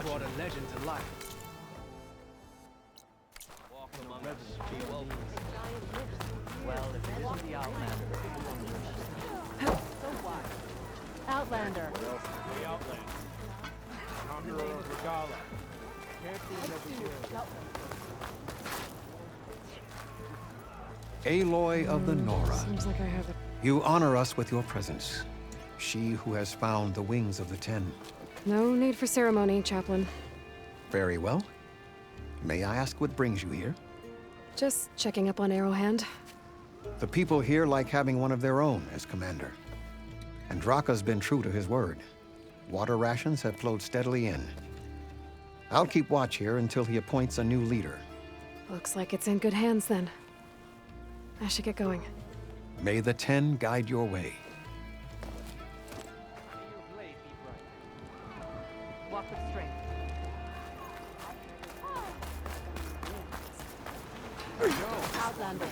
brought a legend to life. Walk among us. Be welcome. Well, if it isn't the Outlander. Outlander. The Outlander. Conqueror of Regala. Champion of the Hills. Aloy of the Nora, Seems like I have it. you honor us with your presence. She who has found the wings of the Ten. No need for ceremony, Chaplain. Very well. May I ask what brings you here? Just checking up on Arrowhand. The people here like having one of their own as commander. And Draka's been true to his word. Water rations have flowed steadily in. I'll keep watch here until he appoints a new leader. Looks like it's in good hands then. I should get going. May the Ten guide your way. Your blade be bright. Walk with strength. Outlander.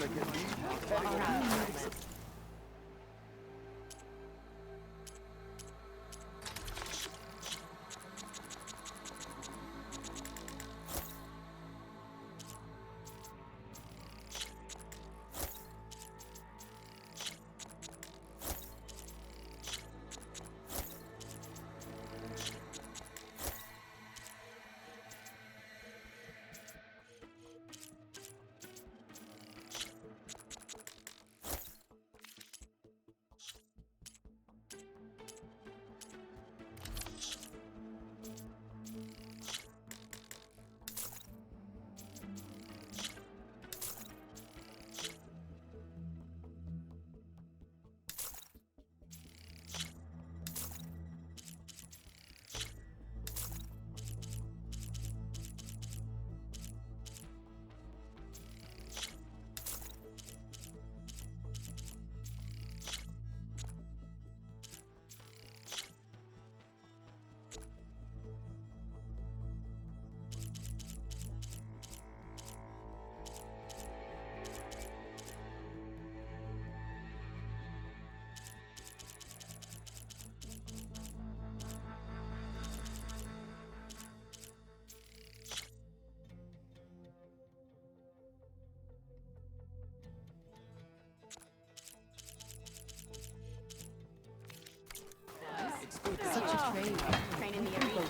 Such a trade. Train in the arena.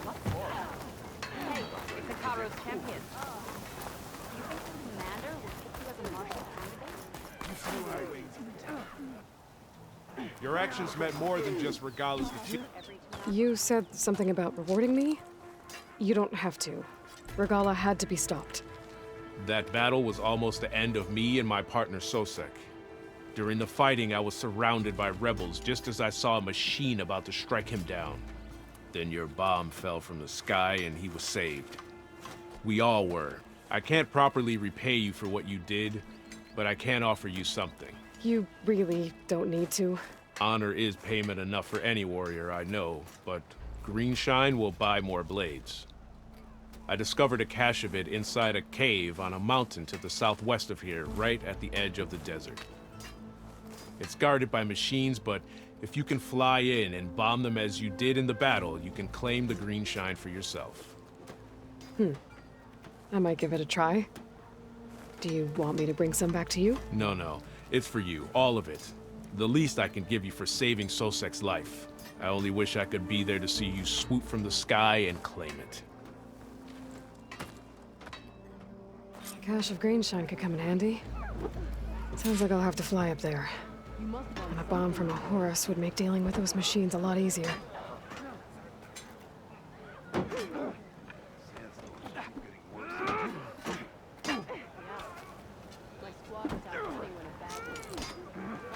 What for? Hey, it's Hikaru's champion. Do you think the commander will pick you as a martial candidate? Your actions meant more than just Regala's the chief. Every time. You said something about rewarding me? You don't have to. Regala had to be stopped. That battle was almost the end of me and my partner Sosek. During the fighting, I was surrounded by rebels just as I saw a machine about to strike him down. Then your bomb fell from the sky and he was saved. We all were. I can't properly repay you for what you did, but I can offer you something. You really don't need to. Honor is payment enough for any warrior, I know, but Greenshine will buy more blades. I discovered a cache of it inside a cave on a mountain to the southwest of here, right at the edge of the desert. It's guarded by machines, but if you can fly in and bomb them as you did in the battle, you can claim the Greenshine for yourself. I might give it a try. Do you want me to bring some back to you? No, it's for you, all of it. The least I can give you for saving Sosek's life. I only wish I could be there to see you swoop from the sky and claim it. A cache of Greenshine could come in handy. Sounds like I'll have to fly up there. And a bomb from a Horus would make dealing with those machines a lot easier. My squad was out hunting when a bad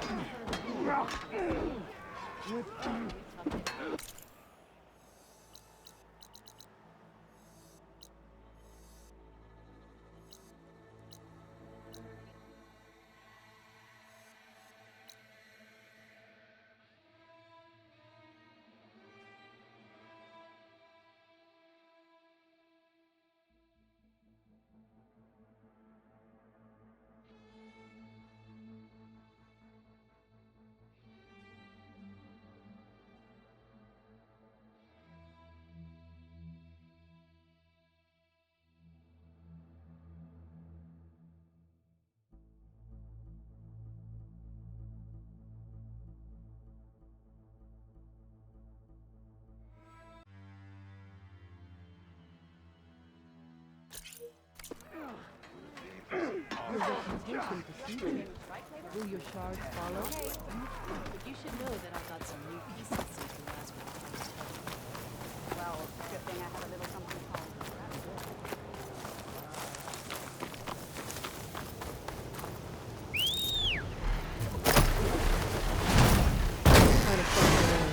Will your shards follow? You should know that I got some new pieces since the last one. Well, good thing I have a little something called Try to fuck around.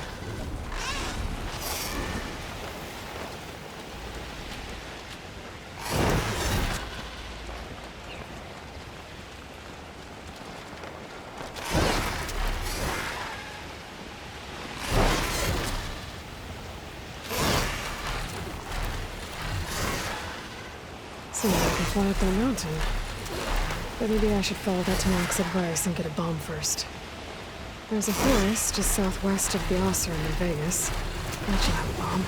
Seems like I can fly up that mountain. But maybe I should follow that Tenak's advice and get a bomb first. There's a forest just southwest of the Ossern in Vegas. That should have a bomb.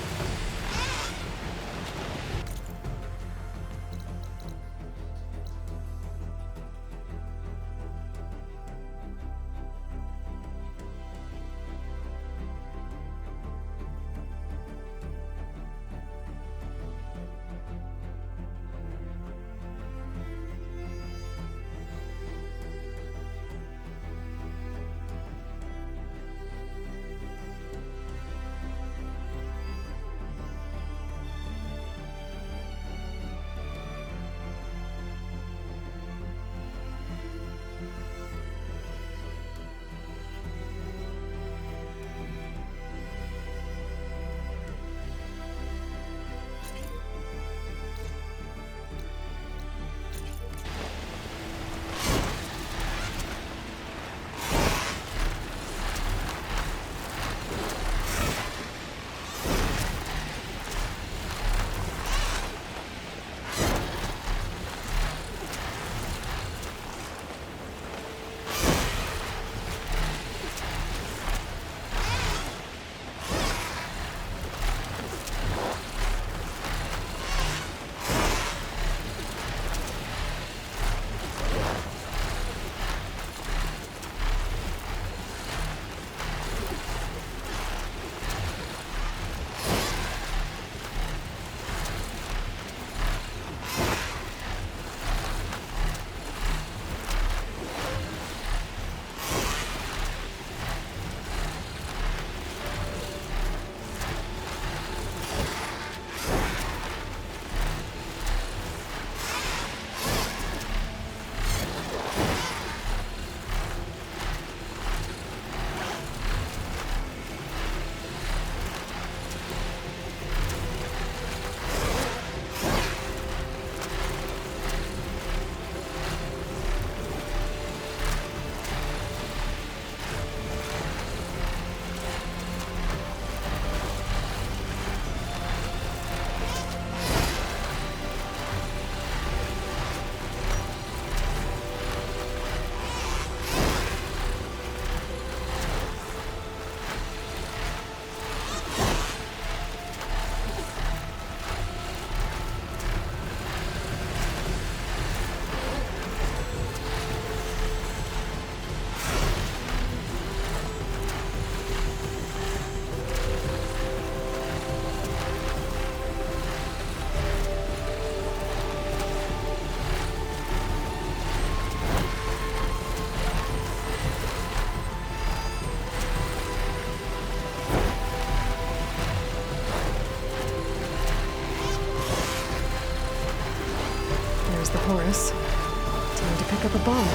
The Horus. Time to pick up a bomb.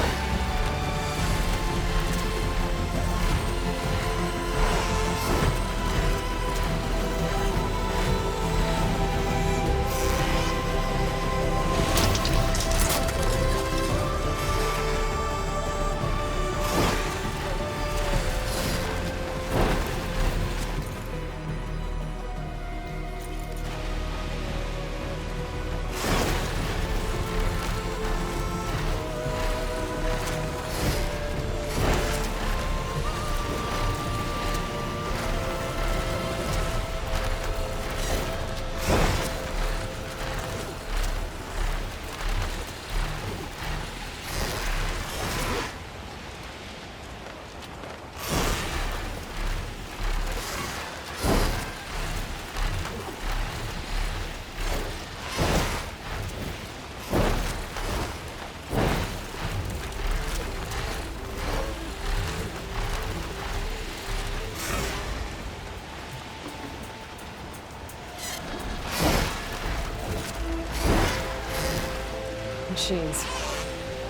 machines.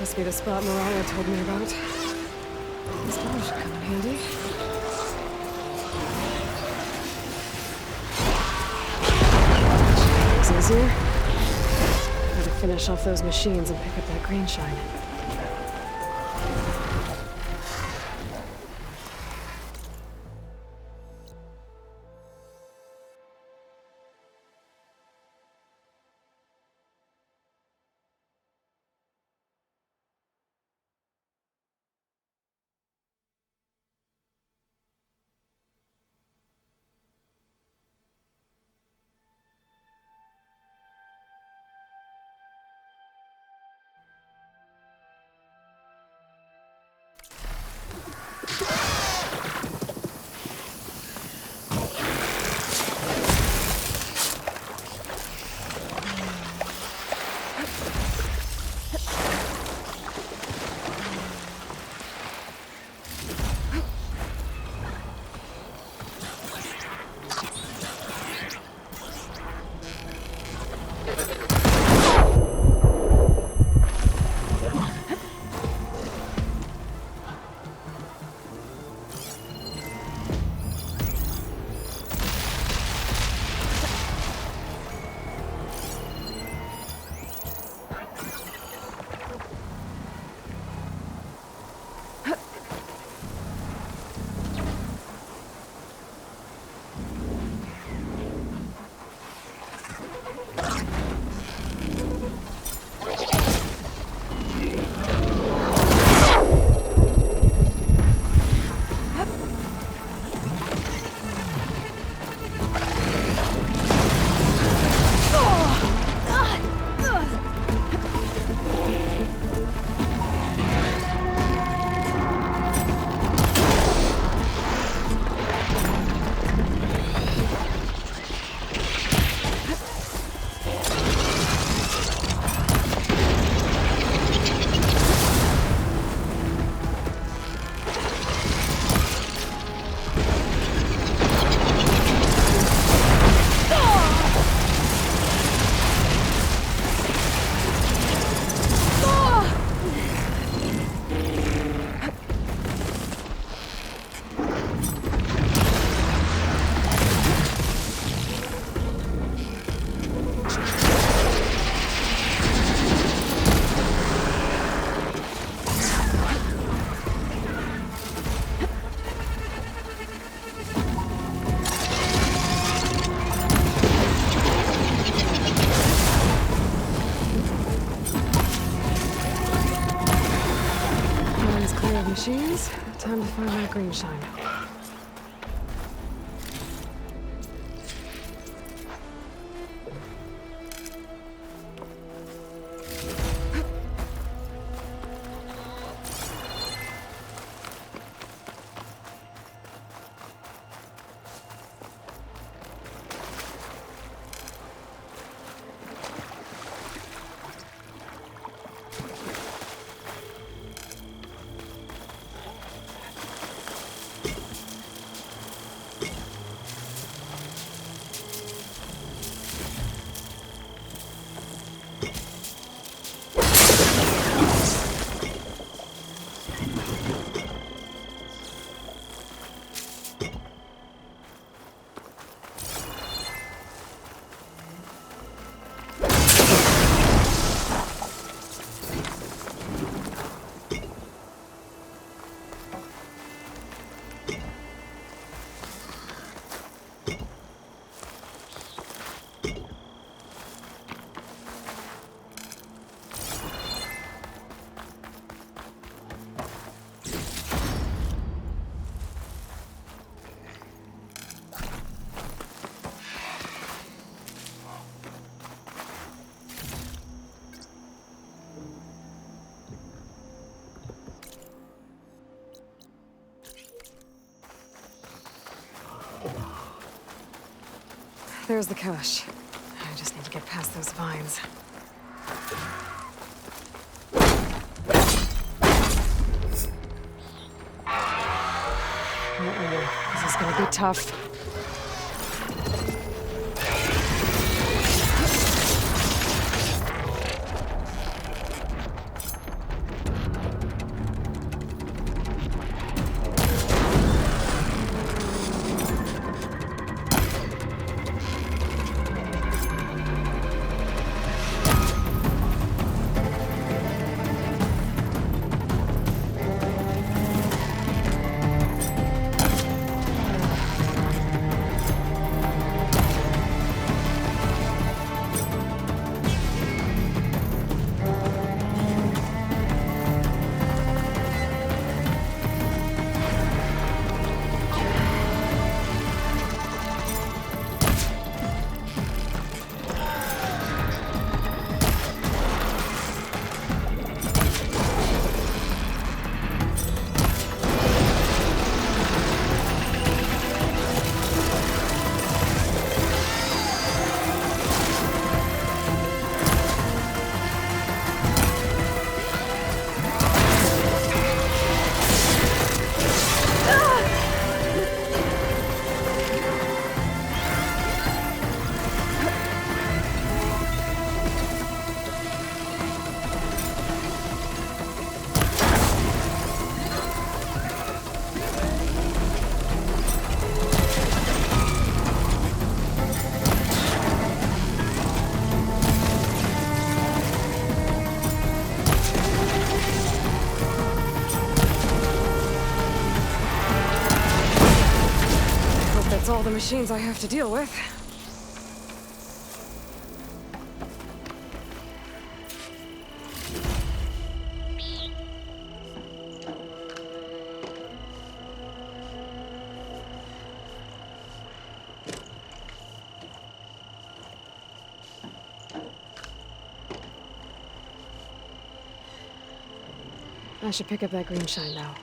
Must be the spot Morala told me about. This probably should come in handy. It's easier. Gotta finish off those machines and pick up that green shine. Machines, time to find that green shine. There's the cache. I just need to get past those vines. This is gonna be tough. that's all the machines I have to deal with. I should pick up that green shine now.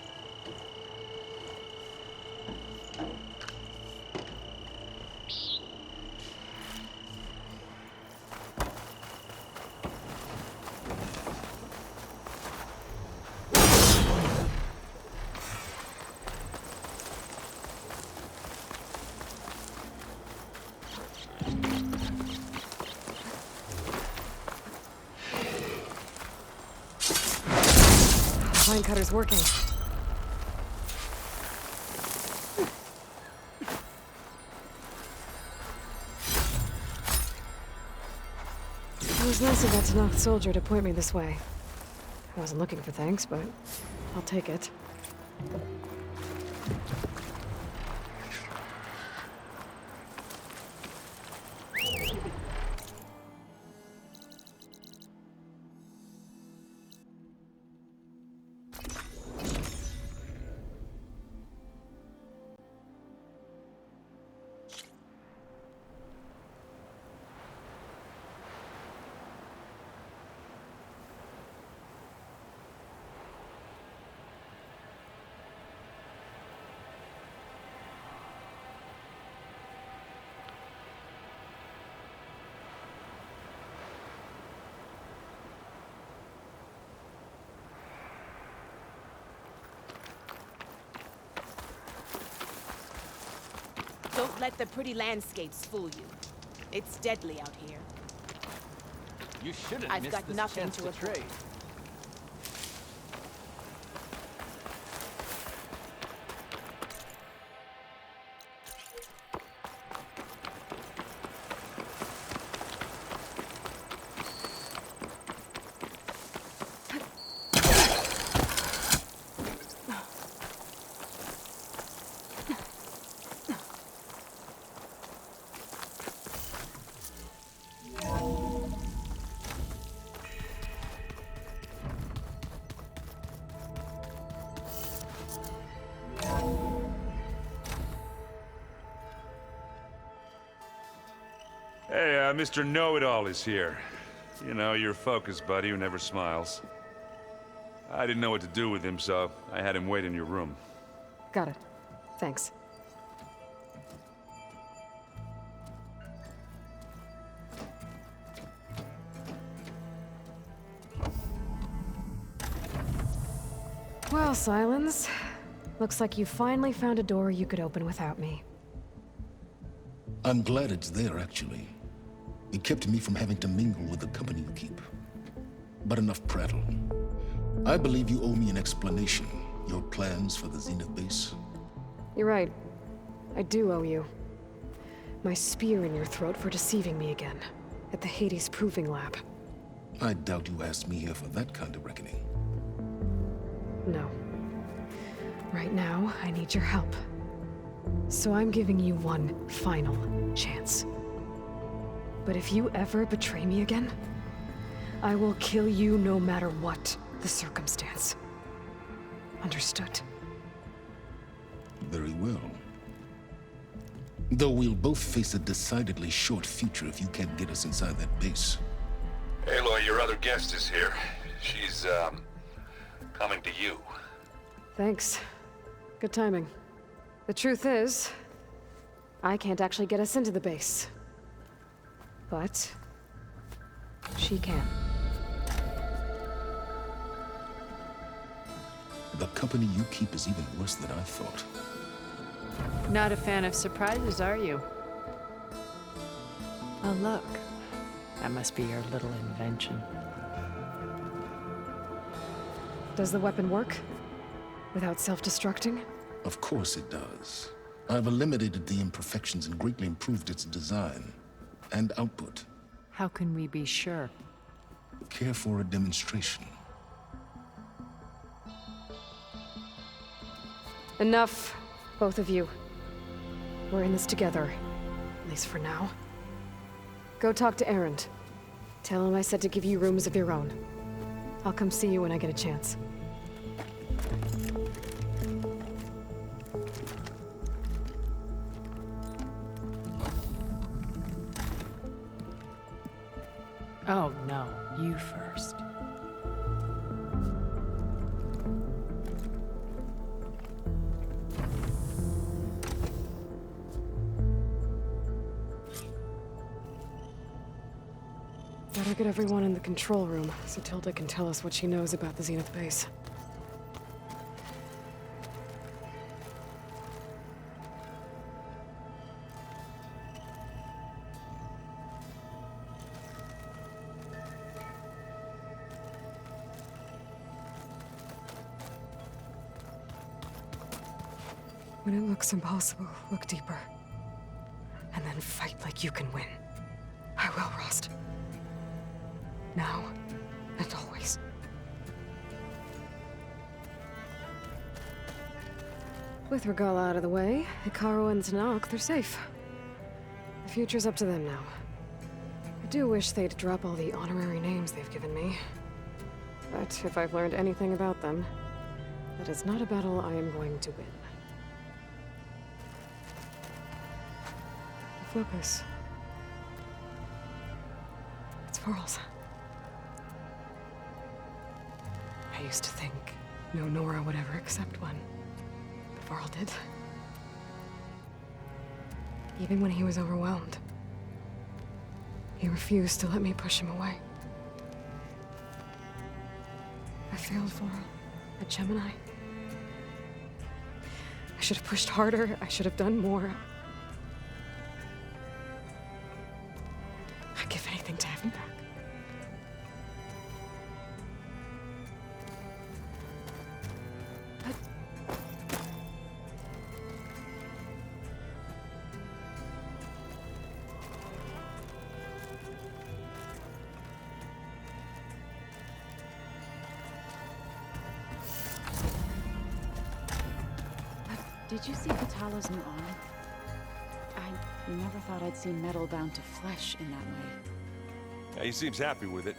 Pine cutter's working. It was nice of that Tanakh soldier to point me this way. I wasn't looking for thanks, but I'll take it. Don't let the pretty landscapes fool you. It's deadly out here. You shouldn't I've miss got this nothing chance to to report. trade. Hey, Mr. Know-It-All is here. You know, your focus buddy who never smiles. I didn't know what to do with him, so I had him wait in your room. Got it. Thanks. Well, Silence. Looks like you finally found a door you could open without me. I'm glad it's there, actually. It kept me from having to mingle with the company you keep. But enough prattle. I believe you owe me an explanation. Your plans for the Zenith base? You're right. I do owe you. My spear in your throat for deceiving me again. At the Hades Proving Lab. I doubt you asked me here for that kind of reckoning. No. Right now, I need your help. So I'm giving you one final chance. But if you ever betray me again, I will kill you no matter what the circumstance. Understood? Very well. Though we'll both face a decidedly short future if you can't get us inside that base. Aloy, your other guest is here. She's, coming to you. Thanks. Good timing. The truth is, I can't actually get us into the base. But she can. The company you keep is even worse than I thought. Not a fan of surprises, are you? Oh, look. That must be your little invention. Does the weapon work? Without self-destructing? Of course it does. I've eliminated the imperfections and greatly improved its design and output. How can we be sure? Care for a demonstration? Enough, both of you. We're in this together. At least for now. Go talk to Erend. Tell him I said to give you rooms of your own. I'll come see you when I get a chance. Oh no, you first. Better get everyone in the control room so Tilda can tell us what she knows about the Zenith base. When it looks impossible, look deeper. And then fight like you can win. I will, Rost. Now and always. With Regalla out of the way, Hekarro and Tenakth, they're safe. The future's up to them now. I do wish they'd drop all the honorary names they've given me. But if I've learned anything about them, that is not a battle I am going to win. Focus. It's Varl's. I used to think no Nora would ever accept one, but Varl did. Even when he was overwhelmed, he refused to let me push him away. I failed Varl at Gemini. I should have pushed harder. I should have done more. I'd give anything to have him back. Did you see Kotallo's new armor? I never thought I'd see metal bound to flesh in that way. Yeah, he seems happy with it.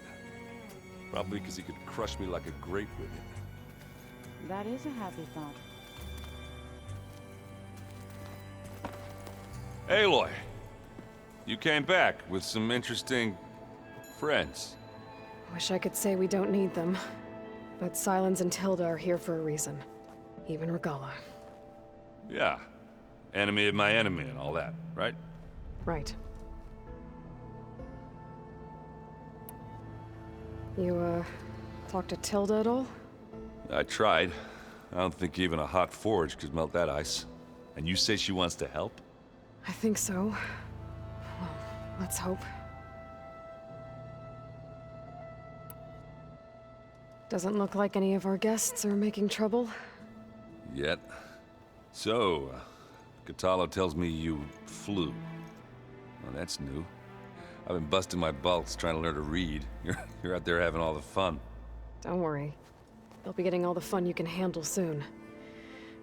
Probably because he could crush me like a grape with it. That is a happy thought. Aloy! You came back with some interesting friends. Wish I could say we don't need them. But Sylens and Tilda are here for a reason. Even Regalla. Yeah. Enemy of my enemy and all that, right? Right. You, talked to Tilda at all? I tried. I don't think even a hot forge could melt that ice. And you say she wants to help? I think so. Well, let's hope. Doesn't look like any of our guests are making trouble. Yet. So, Kotallo tells me you flew. Well, that's new. I've been busting my balls trying to learn to read. You're out there having all the fun. Don't worry. You'll be getting all the fun you can handle soon.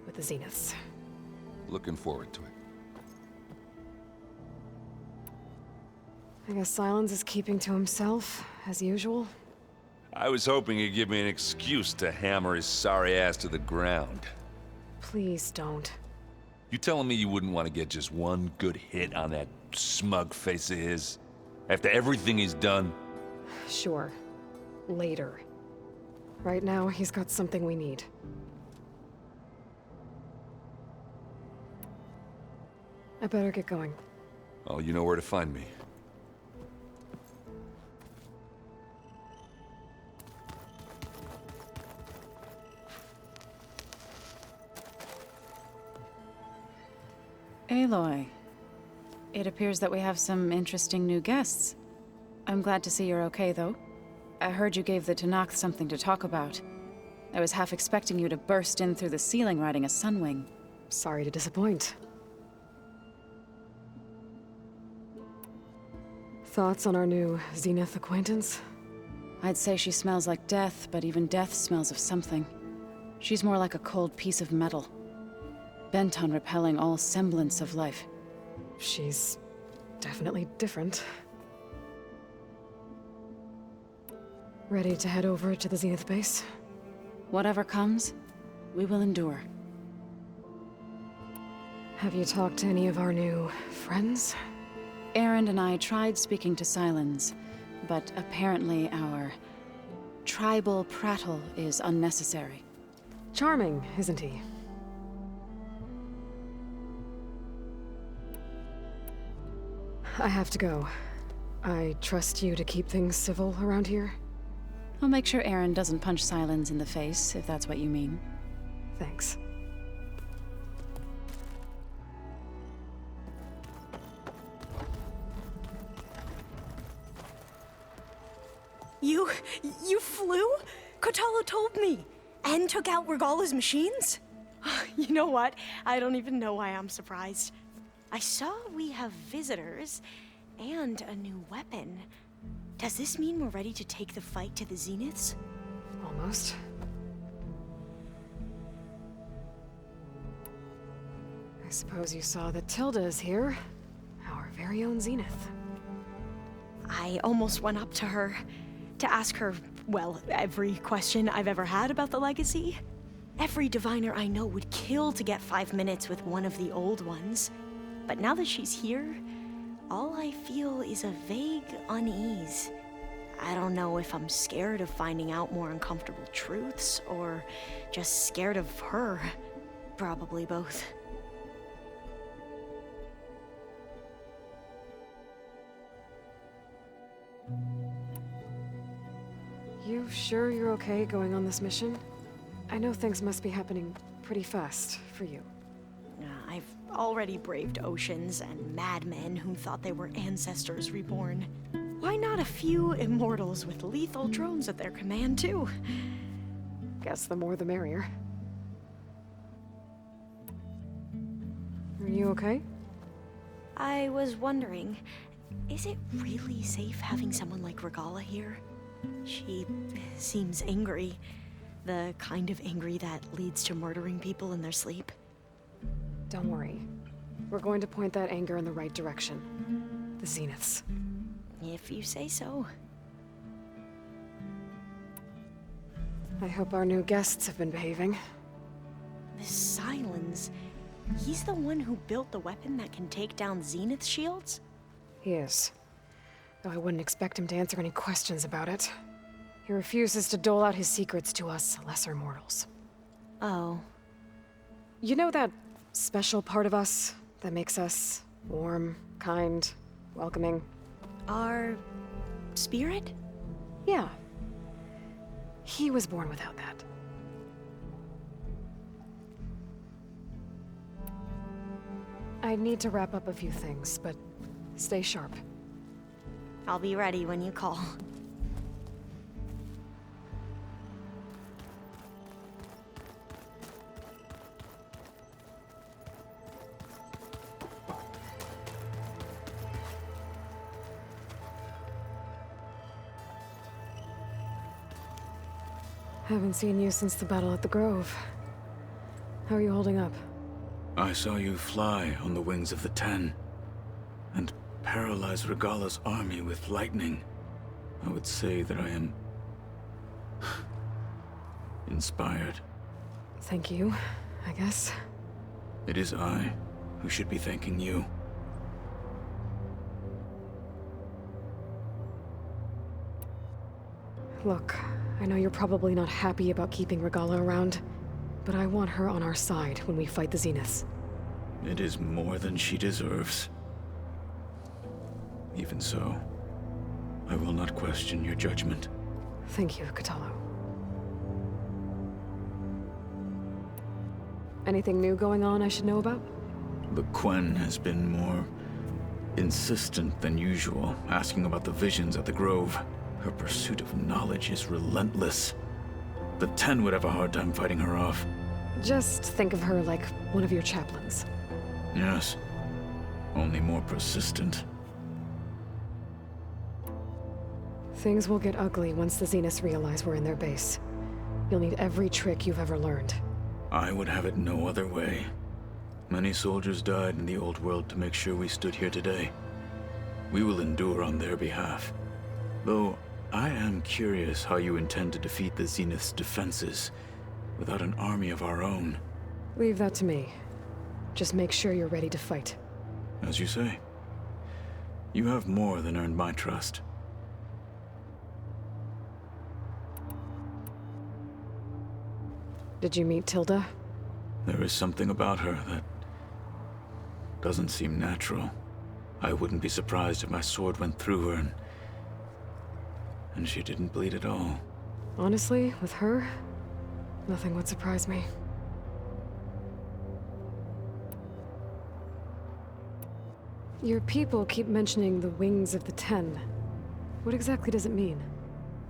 With the Zeniths. Looking forward to it. I guess Sylens is keeping to himself, as usual. I was hoping he'd give me an excuse to hammer his sorry ass to the ground. Please don't. You telling me you wouldn't want to get just one good hit on that smug face of his? After everything he's done? Sure. Later. Right now, he's got something we need. I better get going. Oh, you know where to find me. Aloy, it appears that we have some interesting new guests. I'm glad to see you're okay, though. I heard you gave the Tenakth something to talk about. I was half expecting you to burst in through the ceiling riding a Sunwing. Sorry to disappoint. Thoughts on our new Zenith acquaintance? I'd say she smells like death, but even death smells of something. She's more like a cold piece of metal. Bent on repelling all semblance of life. she's definitely different. Ready to head over to the Zenith base? Whatever comes, we will endure. Have you talked to any of our new friends? Erend and I tried speaking to Sylens, but apparently our tribal prattle is unnecessary. Charming, isn't he? I have to go. I trust you to keep things civil around here. I'll make sure Erend doesn't punch Sylens in the face, if that's what you mean. Thanks. You flew? Kotallo told me! And took out Regalla's machines? You know what? I don't even know why I'm surprised. I saw we have visitors and a new weapon. Does this mean we're ready to take the fight to the Zeniths? Almost. I suppose you saw that Tilda is here. Our very own Zenith. I almost went up to her to ask her, well, every question I've ever had about the Legacy. Every diviner I know would kill to get 5 minutes with one of the old ones. But now that she's here, all I feel is a vague unease. I don't know if I'm scared of finding out more uncomfortable truths, or just scared of her. Probably both. You sure you're okay going on this mission? I know things must be happening pretty fast for you. I've already braved oceans and madmen who thought they were ancestors reborn. Why not a few immortals with lethal drones at their command, too? Guess the more the merrier. Are you okay? I was wondering, is it really safe having someone like Regalla here? She seems angry. The kind of angry that leads to murdering people in their sleep. Don't worry. We're going to point that anger in the right direction. The Zeniths. If you say so. I hope our new guests have been behaving. This Sylens, he's the one who built the weapon that can take down Zenith shields? He is. Though I wouldn't expect him to answer any questions about it. He refuses to dole out his secrets to us lesser mortals. Oh. You know that special part of us that makes us warm, kind, welcoming? Our spirit? Yeah. He was born without that. I need to wrap up a few things, but stay sharp. I'll be ready when you call. Haven't seen you since the battle at the Grove. How are you holding up? I saw you fly on the wings of the Ten, and paralyze Regalla's army with lightning. I would say that I am inspired. Thank you, I guess. It is I who should be thanking you. Look, I know you're probably not happy about keeping Regalla around, but I want her on our side when we fight the Zeniths. It is more than she deserves. Even so, I will not question your judgment. Thank you, Kotallo. Anything new going on I should know about? The Quen has been more insistent than usual, asking about the visions at the Grove. Her pursuit of knowledge is relentless. The Ten would have a hard time fighting her off. Just think of her like one of your chaplains. Yes, only more persistent. Things will get ugly once the Zeniths realize we're in their base. You'll need every trick you've ever learned. I would have it no other way. Many soldiers died in the old world to make sure we stood here today. We will endure on their behalf. Though, I am curious how you intend to defeat the Zenith's defenses without an army of our own. Leave that to me. Just make sure you're ready to fight. As you say. You have more than earned my trust. Did you meet Tilda? There is something about her that doesn't seem natural. I wouldn't be surprised if my sword went through her and she didn't bleed at all. Honestly, with her, nothing would surprise me. Your people keep mentioning the wings of the Ten. What exactly does it mean?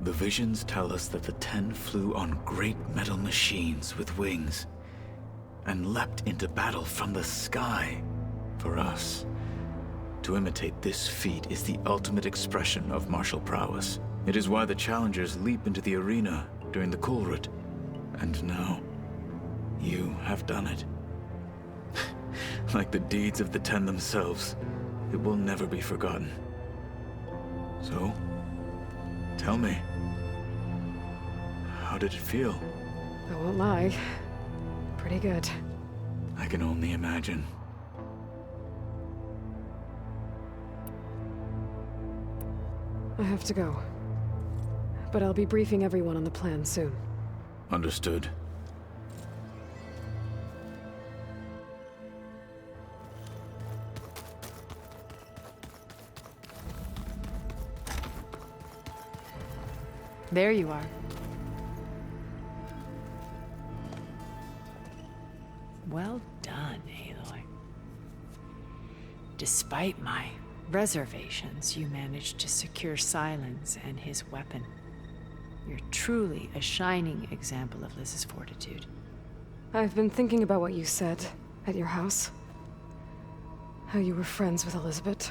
The visions tell us that the Ten flew on great metal machines with wings and leapt into battle from the sky. For us, to imitate this feat is the ultimate expression of martial prowess. It is why the challengers leap into the arena during the Kulrut. And now, you have done it. Like the deeds of the Ten themselves, it will never be forgotten. So, tell me, how did it feel? I won't lie. Pretty good. I can only imagine. I have to go. But I'll be briefing everyone on the plan soon. Understood. There you are. Well done, Aloy. Despite my reservations, you managed to secure Silence and his weapon. You're truly a shining example of Liz's fortitude. I've been thinking about what you said at your house. How you were friends with Elizabeth.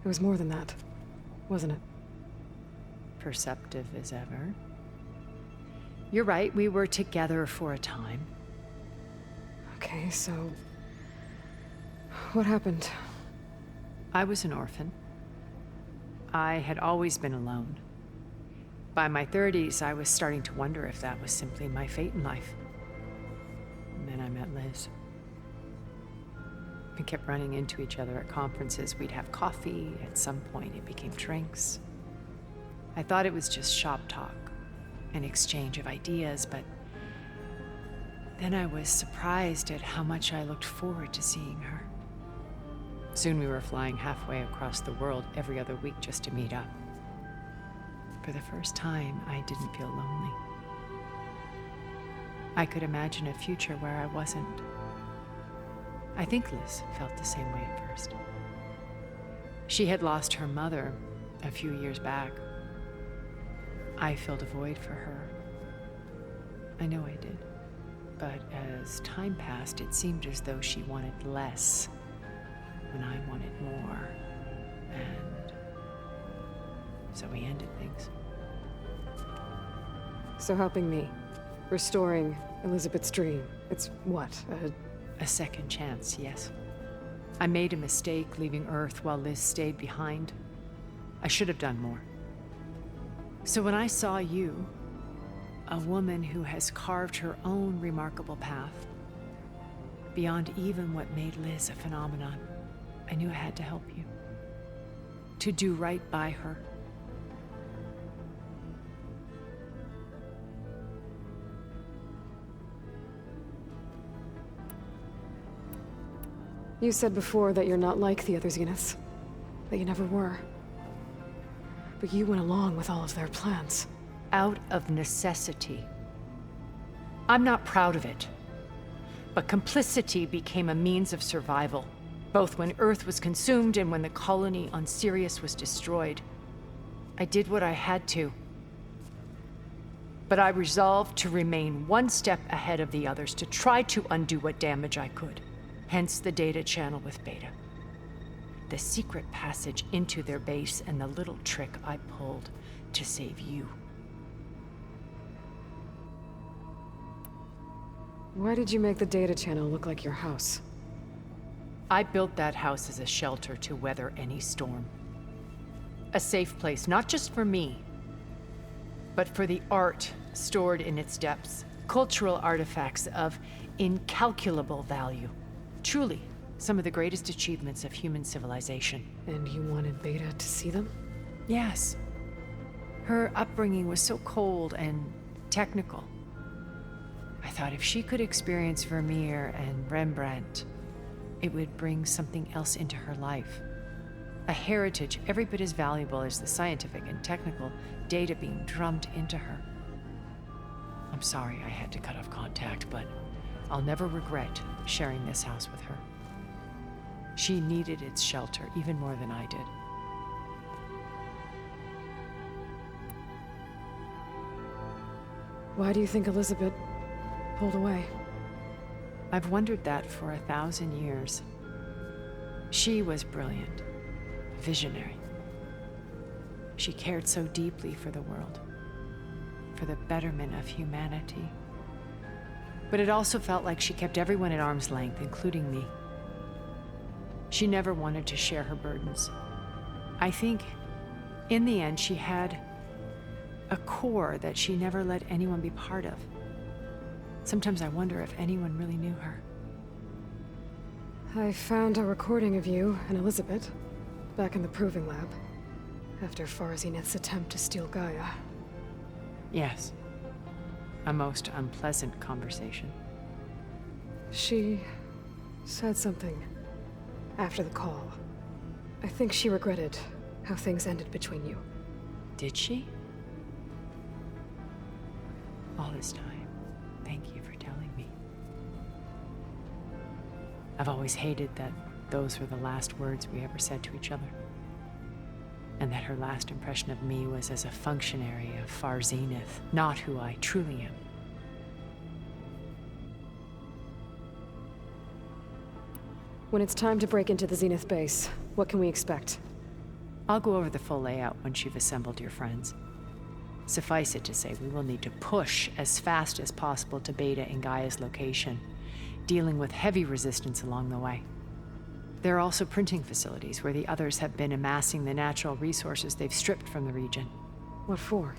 It was more than that, wasn't it? Perceptive as ever. You're right, we were together for a time. Okay, so... what happened? I was an orphan. I had always been alone. By my 30s, I was starting to wonder if that was simply my fate in life. And then I met Liz. We kept running into each other at conferences. We'd have coffee. At some point, it became drinks. I thought it was just shop talk, an exchange of ideas, but then I was surprised at how much I looked forward to seeing her. Soon we were flying halfway across the world every other week just to meet up. For the first time, I didn't feel lonely. I could imagine a future where I wasn't. I think Liz felt the same way at first. She had lost her mother a few years back. I filled a void for her. I know I did. But as time passed, it seemed as though she wanted less when I wanted more. And so we ended things. So helping me, restoring Elizabeth's dream, it's what, a second chance, yes. I made a mistake leaving Earth while Liz stayed behind. I should have done more. So when I saw you, a woman who has carved her own remarkable path, beyond even what made Liz a phenomenon, I knew I had to help you. To do right by her. You said before that you're not like the other Zeniths. That you never were. But you went along with all of their plans. Out of necessity. I'm not proud of it. But complicity became a means of survival, both when Earth was consumed and when the colony on Sirius was destroyed. I did what I had to. But I resolved to remain one step ahead of the others, to try to undo what damage I could. Hence the data channel with Beta. The secret passage into their base and the little trick I pulled to save you. Why did you make the data channel look like your house? I built that house as a shelter to weather any storm. A safe place, not just for me, but for the art stored in its depths. Cultural artifacts of incalculable value. Truly, some of the greatest achievements of human civilization. And you wanted Beta to see them? Yes. Her upbringing was so cold and technical. I thought if she could experience Vermeer and Rembrandt, it would bring something else into her life. A heritage every bit as valuable as the scientific and technical data being drummed into her. I'm sorry I had to cut off contact, but I'll never regret sharing this house with her. She needed its shelter even more than I did. Why do you think Elizabeth pulled away? I've wondered that for 1,000 years. She was brilliant, visionary. She cared so deeply for the world, for the betterment of humanity. But it also felt like she kept everyone at arm's length, including me. She never wanted to share her burdens. I think, in the end, she had a core that she never let anyone be part of. Sometimes I wonder if anyone really knew her. I found a recording of you and Elizabeth back in the Proving Lab after Farzineth's attempt to steal Gaia. Yes. A most unpleasant conversation. She said something after the call. I think she regretted how things ended between you. Did she? All this time, thank you for telling me. I've always hated that those were the last words we ever said to each other. And that her last impression of me was as a functionary of Far Zenith, not who I truly am. When it's time to break into the Zenith base, what can we expect? I'll go over the full layout once you've assembled your friends. Suffice it to say, we will need to push as fast as possible to Beta and Gaia's location, dealing with heavy resistance along the way. There are also printing facilities where the others have been amassing the natural resources they've stripped from the region. What for?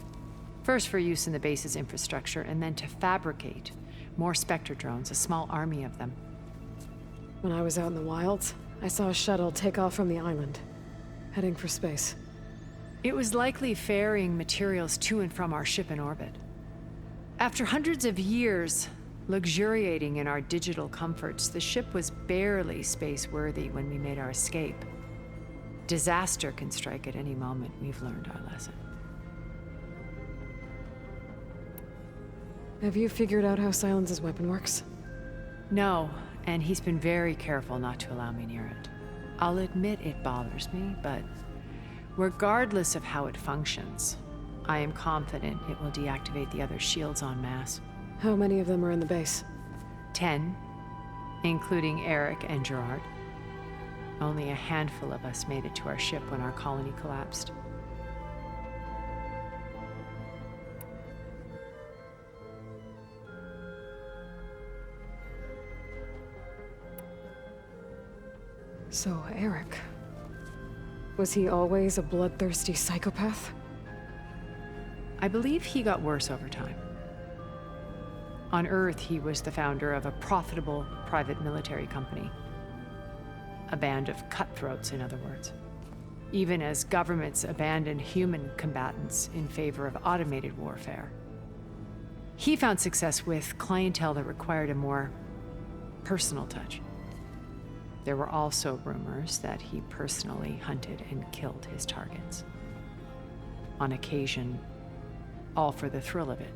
First for use in the base's infrastructure, and then to fabricate more Spectre drones, a small army of them. When I was out in the wilds, I saw a shuttle take off from the island, heading for space. It was likely ferrying materials to and from our ship in orbit. After hundreds of years luxuriating in our digital comforts, the ship was barely space-worthy when we made our escape. Disaster can strike at any moment. We've learned our lesson. Have you figured out how Silence's weapon works? No, and he's been very careful not to allow me near it. I'll admit it bothers me, but regardless of how it functions, I am confident it will deactivate the other shields en masse. How many of them are in the base? 10, including Eric and Gerard. Only a handful of us made it to our ship when our colony collapsed. So, Eric... was he always a bloodthirsty psychopath? I believe he got worse over time. On Earth, he was the founder of a profitable private military company. A band of cutthroats, in other words. Even as governments abandoned human combatants in favor of automated warfare. He found success with clientele that required a more personal touch. There were also rumors that he personally hunted and killed his targets. On occasion, all for the thrill of it.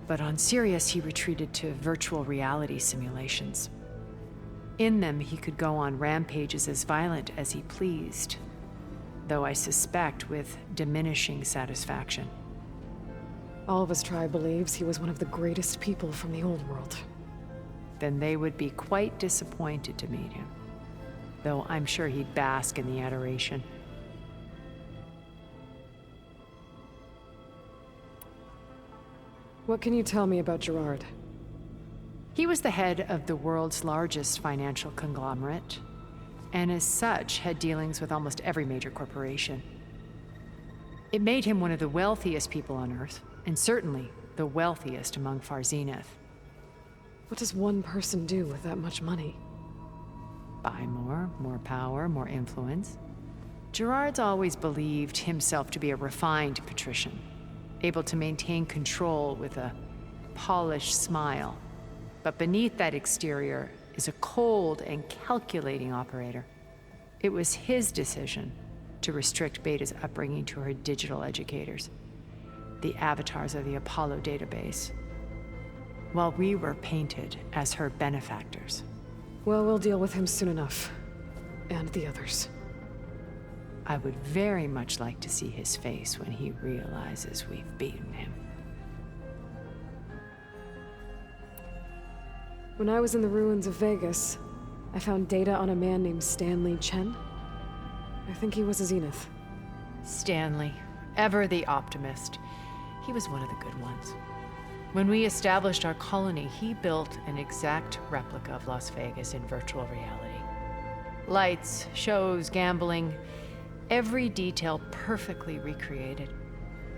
But on Sirius, he retreated to virtual reality simulations. In them, he could go on rampages as violent as he pleased, though I suspect with diminishing satisfaction. All of his tribe believes he was one of the greatest people from the old world. Then they would be quite disappointed to meet him, though I'm sure he'd bask in the adoration. What can you tell me about Gerard? He was the head of the world's largest financial conglomerate, and as such had dealings with almost every major corporation. It made him one of the wealthiest people on Earth, and certainly the wealthiest among Far Zenith. What does one person do with that much money? Buy more power, more influence. Gerard's always believed himself to be a refined patrician, able to maintain control with a polished smile. But beneath that exterior is a cold and calculating operator. It was his decision to restrict Beta's upbringing to her digital educators, the avatars of the Apollo database, while we were painted as her benefactors. Well, we'll deal with him soon enough. And the others. I would very much like to see his face when he realizes we've beaten him. When I was in the ruins of Vegas, I found data on a man named Stanley Chen. I think he was a Zenith. Stanley, ever the optimist. He was one of the good ones. When we established our colony, he built an exact replica of Las Vegas in virtual reality. Lights, shows, gambling, every detail perfectly recreated.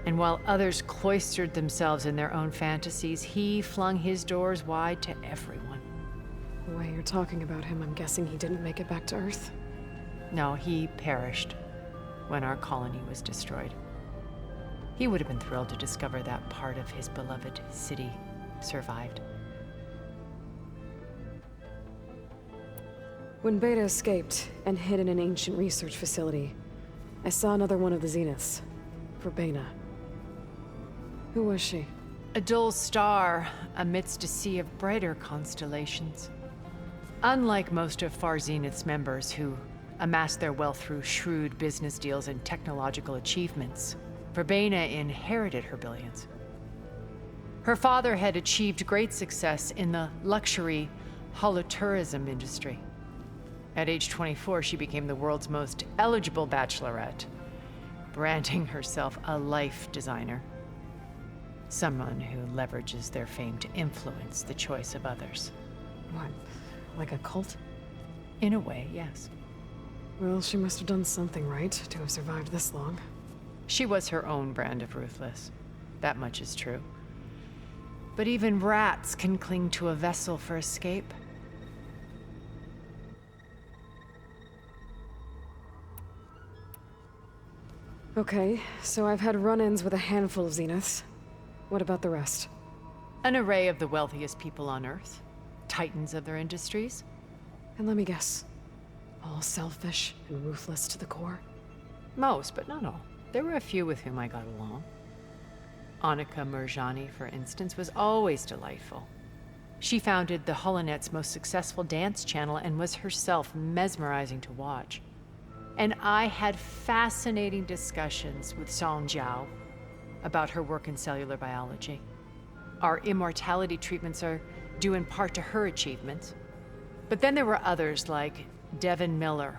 And while others cloistered themselves in their own fantasies, he flung his doors wide to everyone. The way you're talking about him, I'm guessing he didn't make it back to Earth? No, he perished when our colony was destroyed. He would have been thrilled to discover that part of his beloved city survived. When Beta escaped and hid in an ancient research facility, I saw another one of the Zeniths, Verbena. Who was she? A dull star amidst a sea of brighter constellations. Unlike most of Far Zenith's members who amassed their wealth through shrewd business deals and technological achievements, Verbena inherited her billions. Her father had achieved great success in the luxury holotourism industry. At age 24, she became the world's most eligible bachelorette, branding herself a life designer. Someone who leverages their fame to influence the choice of others. What, like a cult? In a way, yes. Well, she must have done something right to have survived this long. She was her own brand of ruthless. That much is true. But even rats can cling to a vessel for escape. Okay, so I've had run-ins with a handful of Zeniths. What about the rest? An array of the wealthiest people on Earth. Titans of their industries. And let me guess. All selfish and ruthless to the core? Most, but not all. There were a few with whom I got along. Annika Murjani, for instance, was always delightful. She founded the Holonet's most successful dance channel and was herself mesmerizing to watch. And I had fascinating discussions with Song Jiao about her work in cellular biology. Our immortality treatments are due in part to her achievements. But then there were others like Devin Miller,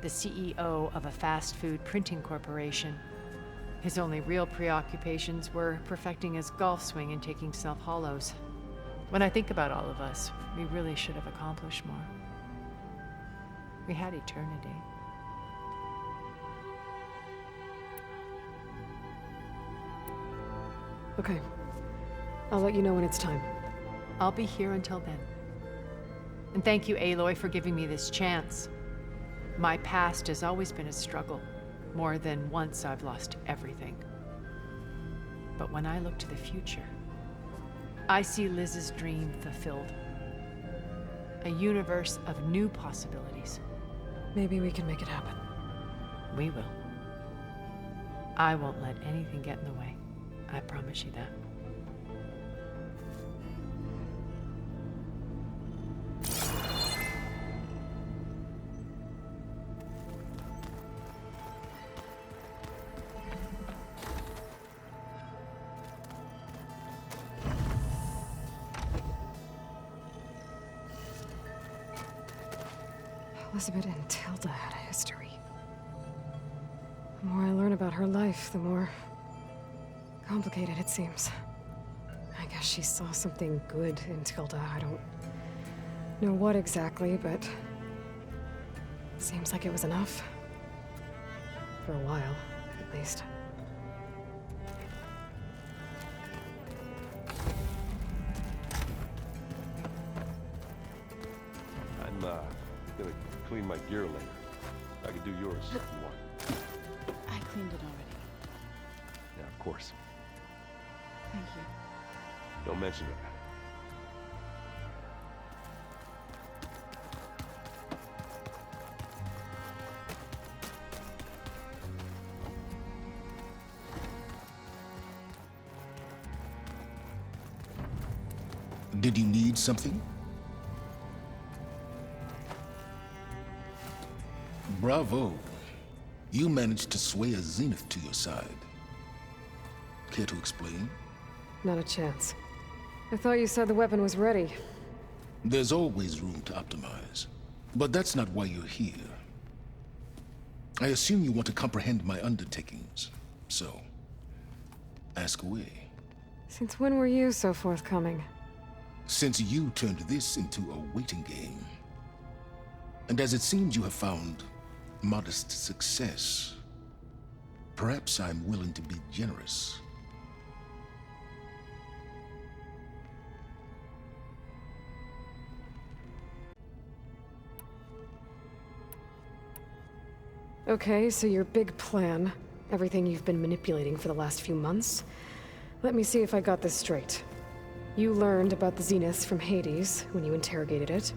the CEO of a fast food printing corporation. His only real preoccupations were perfecting his golf swing and taking self-hollows. When I think about all of us, we really should have accomplished more. We had eternity. Okay. I'll let you know when it's time. I'll be here until then. And thank you, Aloy, for giving me this chance. My past has always been a struggle. More than once I've lost everything. But when I look to the future, I see Liz's dream fulfilled. A universe of new possibilities. Maybe we can make it happen. We will. I won't let anything get in the way. I promise you that. Elizabeth and Tilda had a history. The more I learn about her life, the more complicated it seems. I guess she saw something good in Tilda. I don't know what exactly, but seems like it was enough. For a while, at least. I'm gonna clean my gear later. I can do yours if you want. I cleaned it already. Yeah, of course. Thank you. Don't mention it. Did you need something? Bravo. You managed to sway a Zenith to your side. Care to explain? Not a chance. I thought you said the weapon was ready. There's always room to optimize. But that's not why you're here. I assume you want to comprehend my undertakings. So, ask away. Since when were you so forthcoming? Since you turned this into a waiting game. And as it seems you have found modest success, perhaps I'm willing to be generous. Okay, so your big plan, everything you've been manipulating for the last few months. Let me see if I got this straight. You learned about the Zeniths from Hades when you interrogated it.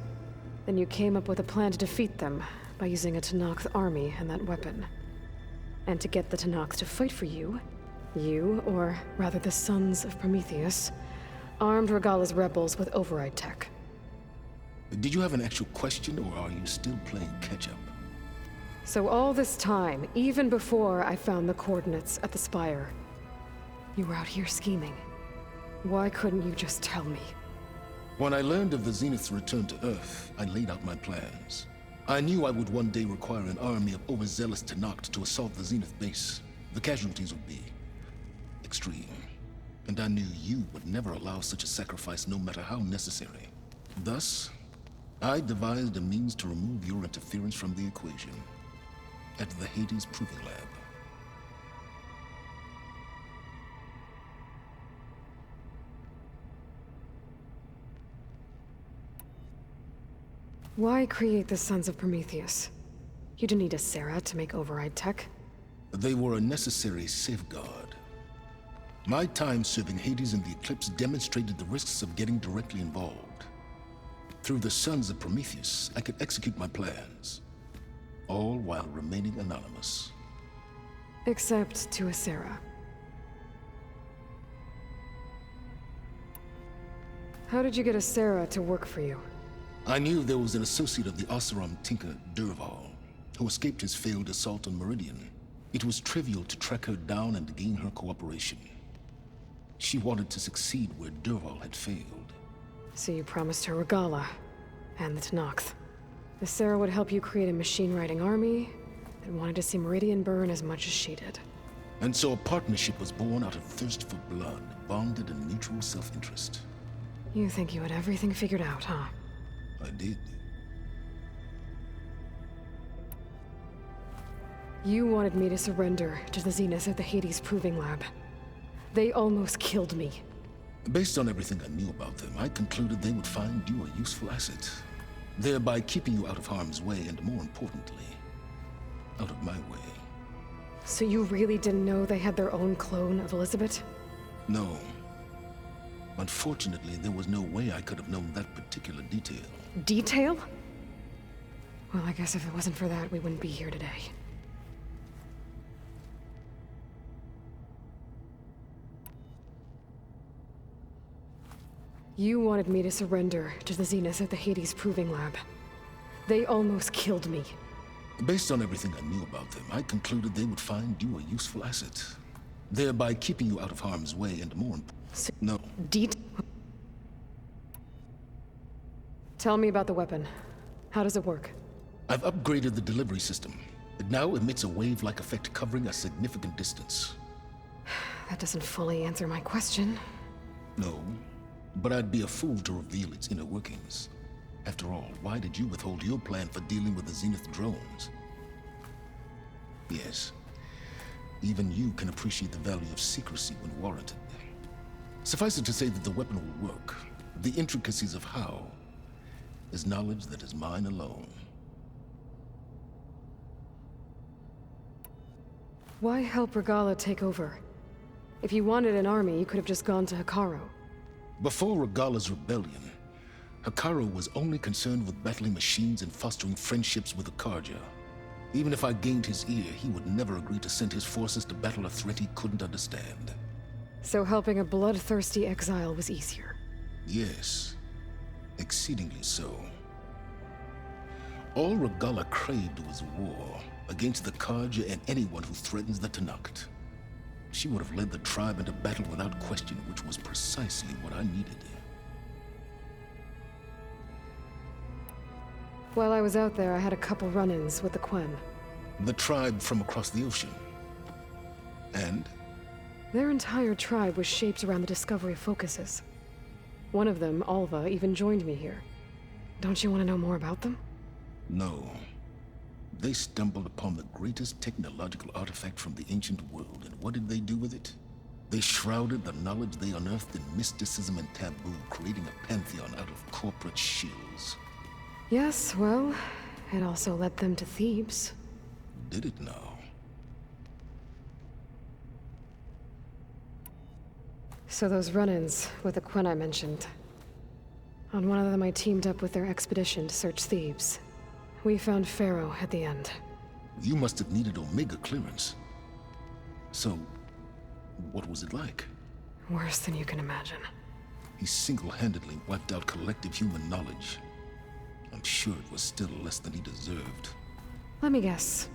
Then you came up with a plan to defeat them by using a Tenakth army and that weapon. And to get the Tenakth to fight for you, or rather the Sons of Prometheus, armed Regalla's rebels with override tech. Did you have an actual question, or are you still playing catch-up? So all this time, even before I found the coordinates at the Spire, you were out here scheming. Why couldn't you just tell me? When I learned of the Zenith's return to Earth, I laid out my plans. I knew I would one day require an army of overzealous Tenakth to assault the Zenith base. The casualties would be extreme. And I knew you would never allow such a sacrifice, no matter how necessary. Thus, I devised a means to remove your interference from the equation at the Hades Proving Lab. Why create the Sons of Prometheus? You didn't need a Sarah to make override tech. They were a necessary safeguard. My time serving Hades in the Eclipse demonstrated the risks of getting directly involved. Through the Sons of Prometheus, I could execute my plans, all while remaining anonymous. Except to a Sarah. How did you get a Sarah to work for you? I knew there was an associate of the Oseram tinker, Dervahl, who escaped his failed assault on Meridian. It was trivial to track her down and gain her cooperation. She wanted to succeed where Dervahl had failed. So you promised her Regalla, and the Tenakth. The Sarah would help you create a machine-riding army that wanted to see Meridian burn as much as she did. And so a partnership was born out of thirst for blood, bonded in mutual self-interest. You think you had everything figured out, huh? I did. You wanted me to surrender to the Zeniths at the Hades Proving Lab. They almost killed me. Based on everything I knew about them, I concluded they would find you a useful asset, thereby keeping you out of harm's way and, more importantly, out of my way. So you really didn't know they had their own clone of Elizabeth? No. Unfortunately, there was no way I could have known that particular detail. Detail? Well, I guess if it wasn't for that, we wouldn't be here today. You wanted me to surrender to the Zeniths at the Hades Proving Lab. They almost killed me. Based on everything I knew about them, I concluded they would find you a useful asset, thereby keeping you out of harm's way and, more importantly, no. Tell me about the weapon. How does it work? I've upgraded the delivery system. It now emits a wave-like effect covering a significant distance. That doesn't fully answer my question. No, but I'd be a fool to reveal its inner workings. After all, why did you withhold your plan for dealing with the Zenith drones? Yes, even you can appreciate the value of secrecy when warranted. Suffice it to say that the weapon will work. The intricacies of how is knowledge that is mine alone. Why help Regalla take over? If you wanted an army, you could have just gone to Hekarro. Before Regalla's rebellion, Hekarro was only concerned with battling machines and fostering friendships with the Carja. Even if I gained his ear, he would never agree to send his forces to battle a threat he couldn't understand. So helping a bloodthirsty exile was easier? Yes, exceedingly so. All Regalla craved was war against the Carja and anyone who threatens the Tenakth. She would have led the tribe into battle without question, which was precisely what I needed. While I was out there, I had a couple run-ins with the Quen. The tribe from across the ocean. And? Their entire tribe was shaped around the Discovery focuses. One of them, Alva, even joined me here. Don't you want to know more about them? No. They stumbled upon the greatest technological artifact from the ancient world, and what did they do with it? They shrouded the knowledge they unearthed in mysticism and taboo, creating a pantheon out of corporate shills. Yes, well, it also led them to Thebes. Did it now? So those run-ins with the Quen I mentioned. On one of them I teamed up with their expedition to search Thebes. We found Pharaoh at the end. You must have needed Omega clearance. So, what was it like? Worse than you can imagine. He single-handedly wiped out collective human knowledge. I'm sure it was still less than he deserved. Let me guess.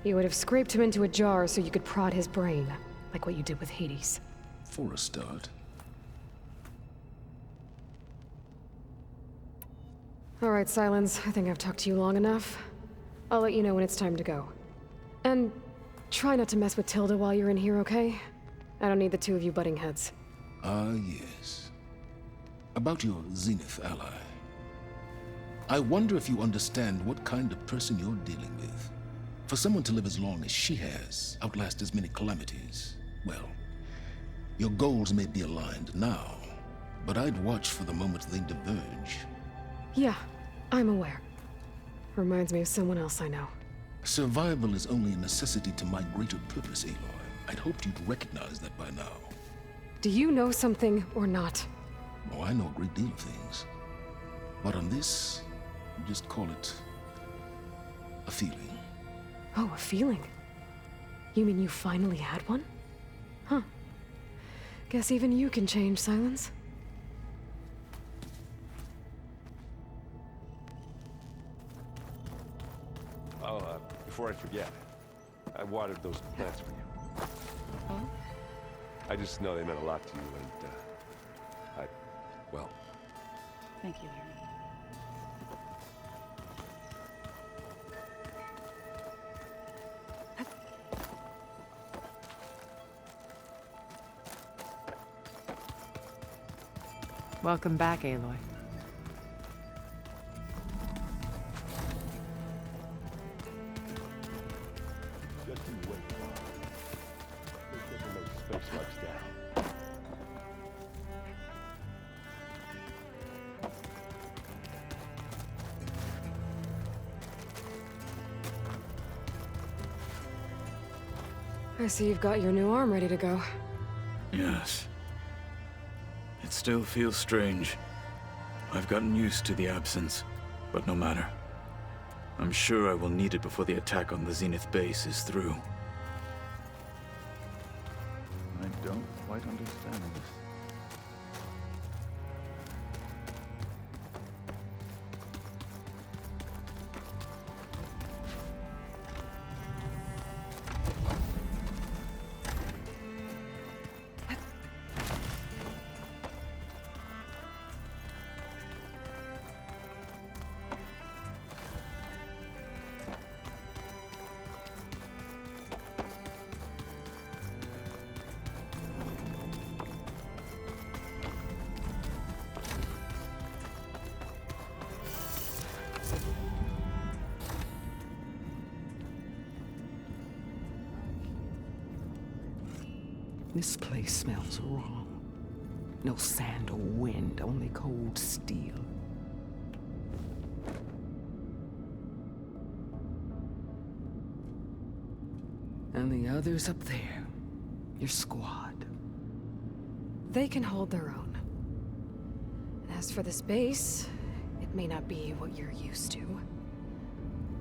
You would have scraped him into a jar so you could prod his brain, like what you did with Hades. For a start. All right, Silence. I think I've talked to you long enough. I'll let you know when it's time to go. And try not to mess with Tilda while you're in here, okay? I don't need the two of you butting heads. Ah, yes. About your Zenith ally. I wonder if you understand what kind of person you're dealing with. For someone to live as long as she has, outlast as many calamities, well, your goals may be aligned now, but I'd watch for the moment they diverge. Yeah, I'm aware. Reminds me of someone else I know. Survival is only a necessity to my greater purpose, Aloy. I'd hoped you'd recognize that by now. Do you know something or not? Oh, I know a great deal of things. But on this, just call it a feeling. Oh, a feeling? You mean you finally had one? Huh. Guess even you can change, Silence. Oh, before I forget, I watered those plants for you. Oh? I just know they meant a lot to you, and, well... Thank you, Harry. Welcome back, Aloy. Just you wait. There's never no space slugs down. I see you've got your new arm ready to go. Yes. It still feels strange. I've gotten used to the absence, but no matter. I'm sure I will need it before the attack on the Zenith base is through. I don't quite understand this. This place smells wrong. No sand or wind, only cold steel. And the others up there, your squad. They can hold their own. As for this base, it may not be what you're used to,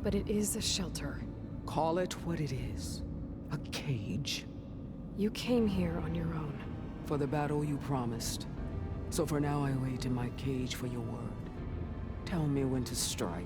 but it is a shelter. Call it what it is. A cage. You came here on your own. For the battle you promised. So for now I wait in my cage for your word. Tell me when to strike.